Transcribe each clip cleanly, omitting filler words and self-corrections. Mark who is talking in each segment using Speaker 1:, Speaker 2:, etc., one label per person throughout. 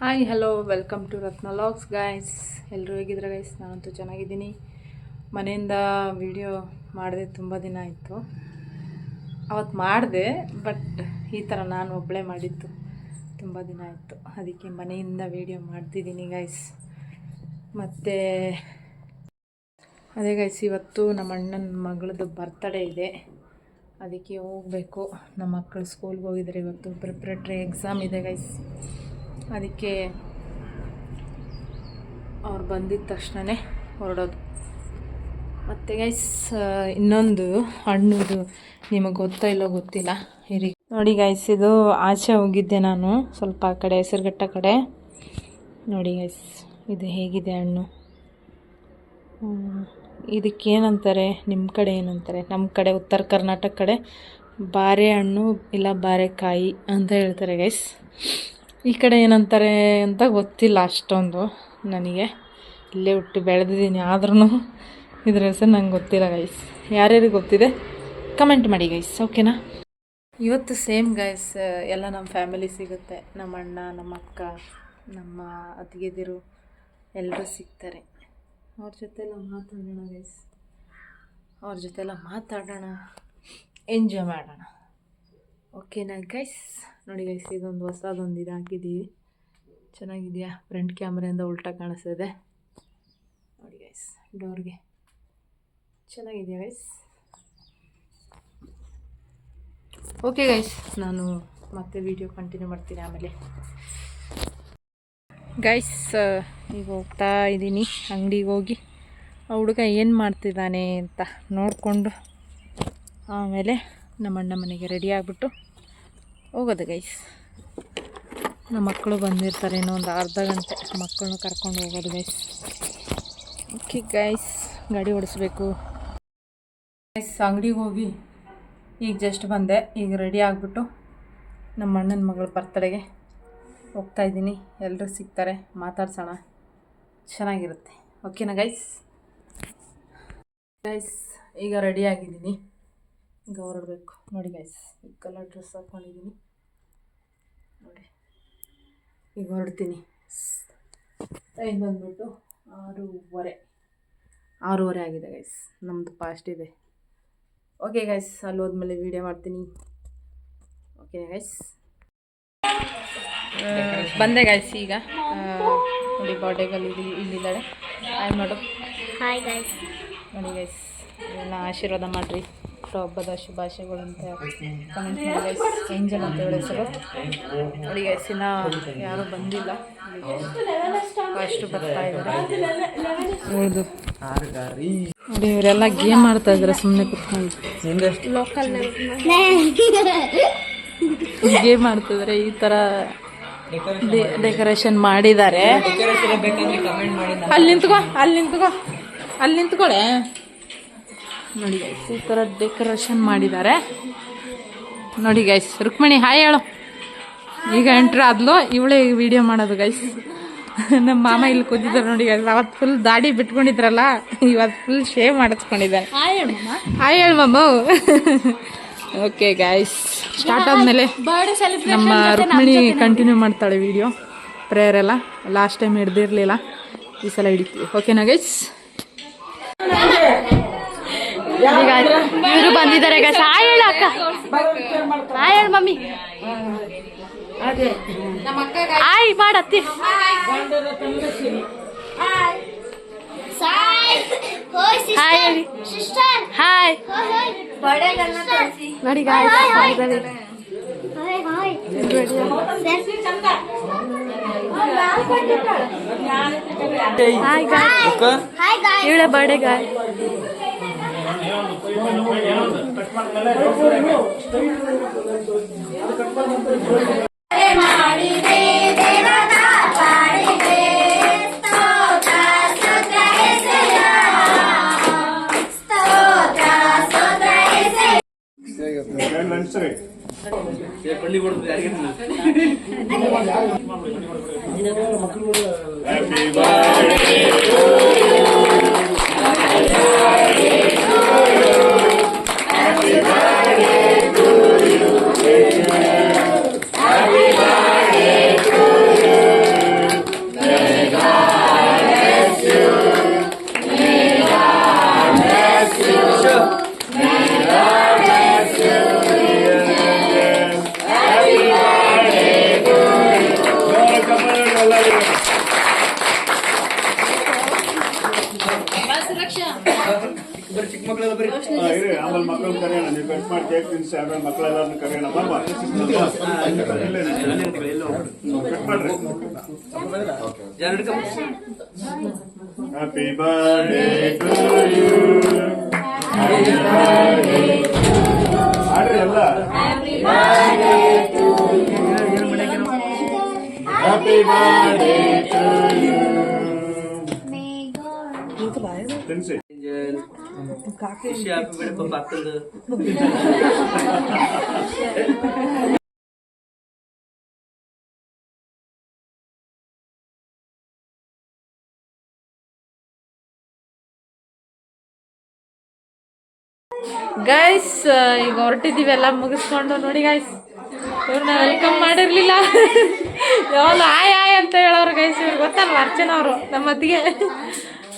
Speaker 1: Hi hello welcome to Ratna logs guys. ಎಲ್ಲರೂ ಹೇಗಿದ್ರೆ guys? ನಾನಂತೂ ಚೆನ್ನಾಗಿದ್ದೀನಿ. ಮನೆಯಿಂದ ವಿಡಿಯೋ ಮಾಡಿದೆ, ತುಂಬ ದಿನ ಆಯಿತು. ಅವತ್ತು ಮಾಡಿದೆ, ಬಟ್ ಈ ಥರ ನಾನು ಒಬ್ಬಳೇ ಮಾಡಿದ್ದು ತುಂಬ ದಿನ ಆಯಿತು. ಅದಕ್ಕೆ ಮನೆಯಿಂದ ವಿಡಿಯೋ ಮಾಡ್ತಿದ್ದೀನಿ ಗೈಸ್. ಮತ್ತು ಅದೇ ಗೈಸ್, ಇವತ್ತು ನಮ್ಮ ಅಣ್ಣನ ಮಗಳದ್ದು ಬರ್ತಡೇ ಇದೆ, ಅದಕ್ಕೆ ಹೋಗಬೇಕು. ನಮ್ಮ ಮಕ್ಕಳು ಸ್ಕೂಲ್ಗೆ ಹೋಗಿದ್ದಾರೆ. ಇವತ್ತು ಪ್ರಿಪ್ರೇಟ್ರಿ ಎಕ್ಸಾಮ್ ಇದೆ ಗೈಸ್. ಅದಕ್ಕೆ ಅವ್ರು ಬಂದಿದ್ದ ತಕ್ಷಣವೇ ಹೊರಡೋದು. ಮತ್ತು ಗೈಸ್, ಇನ್ನೊಂದು ಹಣ್ಣುದು ನಿಮಗೆ ಗೊತ್ತಾ ಇಲ್ಲೋ ಗೊತ್ತಿಲ್ಲ, ಇರಿ ನೋಡಿ ಗೈಸ್. ಇದು ಆಚೆ ಹೋಗಿದ್ದೆ ನಾನು, ಸ್ವಲ್ಪ ಆ ಕಡೆ ಹೆಸರುಘಟ್ಟ ಕಡೆ. ನೋಡಿ ಗೈಸ್, ಇದು ಹೇಗಿದೆ ಹಣ್ಣು. ಇದಕ್ಕೇನಂತಾರೆ ನಿಮ್ಮ ಕಡೆ ಏನಂತಾರೆ? ನಮ್ಮ ಕಡೆ ಉತ್ತರ ಕರ್ನಾಟಕ ಕಡೆ ಬಾರೆಹಣ್ಣು ಇಲ್ಲ ಬಾರೆಕಾಯಿ ಅಂತ ಹೇಳ್ತಾರೆ ಗೈಸ್. ಈ ಕಡೆ ಏನಂತಾರೆ ಅಂತ ಗೊತ್ತಿಲ್ಲ ಅಷ್ಟೊಂದು ನನಗೆ. ಇಲ್ಲೇ ಹುಟ್ಟು ಬೆಳೆದಿದ್ದೀನಿ, ಆದ್ರೂ ಇದ್ರ ಹೆಸರು ನಂಗೆ ಗೊತ್ತಿಲ್ಲ ಗೈಸ್. ಯಾರ್ಯಾರಿಗೆ ಗೊತ್ತಿದೆ ಕಮೆಂಟ್ ಮಾಡಿ ಗೈಸ್, ಓಕೆನಾ? ಇವತ್ತು ಸೇಮ್ ಗೈಸ್, ಎಲ್ಲ ನಮ್ಮ ಫ್ಯಾಮಿಲಿ ಸಿಗುತ್ತೆ. ನಮ್ಮ ಅಣ್ಣ, ನಮ್ಮ ಅಕ್ಕ, ನಮ್ಮ ಅತ್ತಿಗೆದಿರು ಎಲ್ಲರೂ ಸಿಗ್ತಾರೆ. ಅವ್ರ ಜೊತೆಲ್ಲ ಮಾತಾಡೋಣ ಗೈಸ್, ಅವ್ರ ಜೊತೆಲ್ಲ ಮಾತಾಡೋಣ, ಎಂಜಾಯ್ ಮಾಡೋಣ, ಓಕೆನಾ ಗೈಸ್? ನೋಡಿ ಗೈಸ್, ಇದೊಂದು ಹೊಸದೊಂದು ಇದು ಹಾಕಿದ್ದೀವಿ. ಚೆನ್ನಾಗಿದೆಯಾ? ಫ್ರಂಟ್ ಕ್ಯಾಮ್ರೆಯಿಂದ ಉಲ್ಟಾ ಕಾಣಿಸ್ತಿದೆ ನೋಡಿ ಗೈಸ್, ಡೋರ್ಗೆ ಚೆನ್ನಾಗಿದೆಯಾ ಗೈಸ್? ಓಕೆ ಗೈಸ್, ನಾನು ಮತ್ತೆ ವಿಡಿಯೋ ಕಂಟಿನ್ಯೂ ಮಾಡ್ತೀನಿ ಆಮೇಲೆ. ಗೈಸ್, ಈಗ ಹೋಗ್ತಾ ಇದ್ದೀನಿ ಅಂಗಡಿಗೆ. ಹೋಗಿ ಆ ಹುಡುಗ ಏನು ಮಾಡ್ತಿದ್ದಾನೆ ಅಂತ ನೋಡಿಕೊಂಡು ಆಮೇಲೆ ನಮ್ಮ ಅಣ್ಣ ಮನೆಗೆ ರೆಡಿ ಆಗಿಬಿಟ್ಟು ಹೋಗೋದು ಗೈಸ್. ನಮ್ಮ ಮಕ್ಕಳು ಬಂದಿರ್ತಾರೆ, ಇನ್ನೂ ಒಂದು ಅರ್ಧ ಗಂಟೆ ಮಕ್ಕಳನ್ನ ಕರ್ಕೊಂಡು ಹೋಗೋದು ಗೈಸ್. ಓಕೆ ಗೈಸ್, ಗಾಡಿ ಓಡಿಸ್ಬೇಕು ಗೈಸ್. ಅಂಗಡಿಗೆ ಹೋಗಿ ಈಗ ಜಸ್ಟ್ ಬಂದೆ. ಈಗ ರೆಡಿ ಆಗಿಬಿಟ್ಟು ನಮ್ಮ ಅಣ್ಣನ ಮಗಳ ಬರ್ತಡೆಗೆ ಹೋಗ್ತಾಯಿದ್ದೀನಿ. ಎಲ್ಲರೂ ಸಿಗ್ತಾರೆ, ಮಾತಾಡ್ಸೋಣ, ಚೆನ್ನಾಗಿರುತ್ತೆ, ಓಕೆನಾ ಗೈಸ್? ಗೈಸ್, ಈಗ ರೆಡಿ ಆಗಿದ್ದೀನಿ, ಈಗ ಹೊರಡಬೇಕು. ನೋಡಿ ಗೈಸ್, ಈ ಕಲರ್ ಡ್ರೆಸ್ ಹಾಕ್ಕೊಂಡಿದ್ದೀನಿ ನೋಡಿ. ಈಗ ಹೊರಡ್ತೀನಿ. ಟೈಮ್ ಬಂದ್ಬಿಟ್ಟು 6:30 ಆಗಿದೆ ಗೈಸ್. ನಮ್ಮದು ಫಾಸ್ಟ್ ಇದೆ. ಓಕೆ ಗೈಸ್, ಅಲ್ಲಿ ಹೋದ್ಮೇಲೆ ವೀಡಿಯೋ ಮಾಡ್ತೀನಿ, ಓಕೆ ಗೈಸ್? ಬಂದೆ ಗೈಸ್. ಈಗ ನೋಡಿ, ಬರ್ಡೇಗಲ್ಲಿ ಇಲ್ಲಿದ್ದಾಳೆ. ಹಾಯ್ ಮಾಡು.
Speaker 2: Hi guys.
Speaker 1: ನೋಡಿ ಗೈಸ್, ಎಲ್ಲ ಆಶೀರ್ವಾದ ಮಾಡಿರಿ, ಹಬ್ಬದ ಶುಭಾಶಯಗಳು ಅಂತ ಕಮೆಂಟ್ ಮಾಡಿ ಗೈಸ್. ಏಂಜಲ್ ಅಂತ ಹೇಳಿ ಹೆಸರು. ನೋಡಿ ಗೈಸ್, ಇನ್ನೂ ಯಾರೂ ಬಂದಿಲ್ಲ, ಅಷ್ಟು ಬರ್ತಾ ಇದ್ದಾರೆ. ಹೌದು ನೋಡಿ, ಇವರೆಲ್ಲ ಗೇಮ್ ಆಡ್ತಾ ಇದ್ದಾರೆ ಸುಮ್ಮನೆ ಕುತ್ಕೊಂಡು.
Speaker 2: ಲೋಕಲ್
Speaker 1: ಗೇಮ್ ಆಡ್ತಿದ್ದಾರೆ. ಈ ಥರ ಡೆಕೋರೇಷನ್ ಮಾಡಿದ್ದಾರೆ. ಅಲ್ಲಿ ನಿಂತ್ಕೊಳ್ಳೆ. ನೋಡಿ ಗೈಸ್, ಈ ಥರ ಡೆಕೋರೇಷನ್ ಮಾಡಿದ್ದಾರೆ ನೋಡಿ ಗೈಸ್. ರುಕ್ಮಿಣಿ ಹಾಯ್ ಹೇಳು. ಈಗ ಎಂಟ್ರ್ ಆದ್ಲು, ಇವಳೇ ವಿಡಿಯೋ ಮಾಡೋದು ಗೈಸ್. ನಮ್ಮ ಮಾಮ ಇಲ್ಲಿ ಕೂತಿದ್ದಾರೆ ನೋಡಿ ಗೈಸ್. ಅವತ್ತು ಫುಲ್ ದಾಡಿ ಬಿಟ್ಕೊಂಡಿದ್ರಲ್ಲ, ಇವತ್ತು ಫುಲ್ ಶೇವ್ ಮಾಡಿಸ್ಕೊಂಡಿದ್ದಾರೆ. ಹಾಯ್ ಹೇಳು ಮಮ್ಮ. ಓಕೆ ಗೈಸ್, ಸ್ಟಾರ್ಟ್ ಆದಮೇಲೆ ನಮ್ಮ ರುಕ್ಮಿಣಿ ಕಂಟಿನ್ಯೂ ಮಾಡ್ತಾಳೆ ವಿಡಿಯೋ. ಪ್ರೇಯರ್ ಎಲ್ಲ ಲಾಸ್ಟ್ ಟೈಮ್ ಹಿಡ್ದಿರ್ಲಿಲ್ಲ, ಈ ಸಲ ಹಿಡಿತೀವಿ, ಓಕೆನಾ ಗೈಸ್? ಈಗ ಇವರು ಬಂದಿದ್ದಾರೆ ಗೈಸ್. ಹಾಯ್ ಹೇಳು ಅಕ್ಕ. ಹಾಯ್ ಹೇಳು ಮಮ್ಮಿ. ಹಾಯ್ ಮಾಡತ್ತಿ. ಹಾಯ್ ಹಾಯ್ ನೋಡಿ ಗಾಯ್ಸ್, ಇವಳೆ ಬರ್ಡೇ ಗಾಯ್.
Speaker 3: ಮಕ್ಕಳನ್ನ ಕರೆಯೋಣ, ನೀವು ಕಟ್ ಮಾಡಿ ಕೇಕ್ ತಿನ್ಸಿ ಆಮೇಲೆ ಮಕ್ಕಳೆಲ್ಲರನ್ನು ಕರೆಯೋಣ. ಬಾಬಾ ಕಟ್ ಮಾಡ್ರಿ. Happy birthday to you. ಆಡ್ರಿ ಎಲ್ಲ. Happy birthday to you. ತಿನ್ಸಿ.
Speaker 1: ಗೈಸ್ ಈಗ ಹೊರಟಿದ್ದೀವಿ ಎಲ್ಲ ಮುಗಿಸ್ಕೊಂಡು. ನೋಡಿ ಗೈಸ್, ಇವ್ರನ್ನ ವೆಲ್ಕಮ್ ಮಾಡಿರ್ಲಿಲ್ಲ. ಯಾವಲ್ಲ ಆಯ್ ಆಯ್ ಅಂತ ಹೇಳೋರು ಗೈಸ್. ಇವ್ರಿಗೆ ಗೊತ್ತಲ್ವ ಅರ್ಚನಾ ಅವರು ನಮ್ಮ ಅತ್ತಿಗೆ.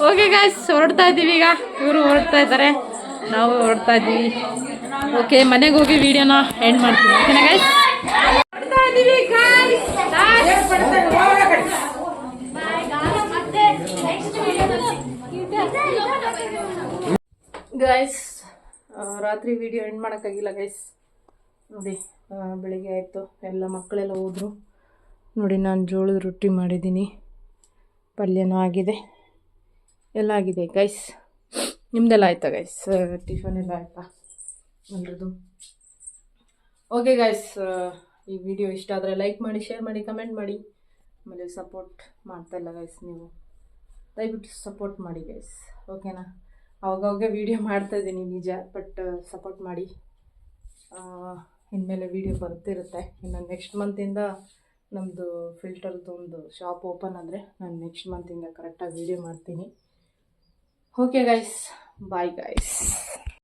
Speaker 1: ಓಕೆ ಗೈಸ್, ಹೊರಡ್ತಾ ಇದ್ದೀವಿ ಈಗ. ಇವರು ಹೊರಡ್ತಾ ಇದ್ದಾರೆ, ನಾವು ಹೊರಡ್ತಾ ಇದ್ದೀವಿ. ಓಕೆ, ಮನೆಗೆ ಹೋಗಿ ವಿಡಿಯೋನ ಎಂಡ್ ಮಾಡ್ತೀವಿ. ಓಕೆನಾ ಗೈಸ್? ಹೊರಡ್ತಾ ಇದ್ದೀವಿ ಗೈಸ್. ರಾತ್ರಿ ವಿಡಿಯೋ ಎಂಡ್ ಮಾಡೋಕ್ಕಾಗಿಲ್ಲ ಗೈಸ್. ನೋಡಿ, ಬೆಳಿಗ್ಗೆ ಆಯಿತು, ಎಲ್ಲ ಮಕ್ಕಳೆಲ್ಲ ಹೋದರು. ನೋಡಿ, ನಾನು ಜೋಳದ ರೊಟ್ಟಿ ಮಾಡಿದ್ದೀನಿ, ಪಲ್ಯನೂ ಆಗಿದೆ, ಎಲ್ಲ ಆಗಿದೆ ಗೈಸ್. ನಿಮ್ಮದೆಲ್ಲ ಆಯಿತಾ ಗೈಸ್? ಟಿಫನ್ ಎಲ್ಲ ಆಯಿತಾ ಎಲ್ರದ್ದು? ಓಕೆ ಗೈಸ್, ಈ ವಿಡಿಯೋ ಇಷ್ಟ ಆದರೆ ಲೈಕ್ ಮಾಡಿ, ಶೇರ್ ಮಾಡಿ, ಕಮೆಂಟ್ ಮಾಡಿ. ಆಮೇಲೆ ಸಪೋರ್ಟ್ ಮಾಡ್ತಾಯಿಲ್ಲ ಗೈಸ್, ನೀವು ದಯವಿಟ್ಟು ಸಪೋರ್ಟ್ ಮಾಡಿ ಗೈಸ್. ಓಕೆನಾ? ಅವಾಗವಾಗ ವೀಡಿಯೋ ಮಾಡ್ತಾಯಿದ್ದೀನಿ ನಿಜ, ಬಟ್ ಸಪೋರ್ಟ್ ಮಾಡಿ. ಇನ್ಮೇಲೆ ವೀಡಿಯೋ ಬರ್ತಿರುತ್ತೆ. ಇನ್ನು ನೆಕ್ಸ್ಟ್ ಮಂತಿಂದ ನಮ್ಮದು ಫಿಲ್ಟರ್ದು ಒಂದು ಶಾಪ್ ಓಪನ್ ಆದರೆ ನಾನು ನೆಕ್ಸ್ಟ್ ಮಂತಿಂದ ಕರೆಕ್ಟಾಗಿ ವೀಡಿಯೋ ಮಾಡ್ತೀನಿ. Okay guys, bye guys.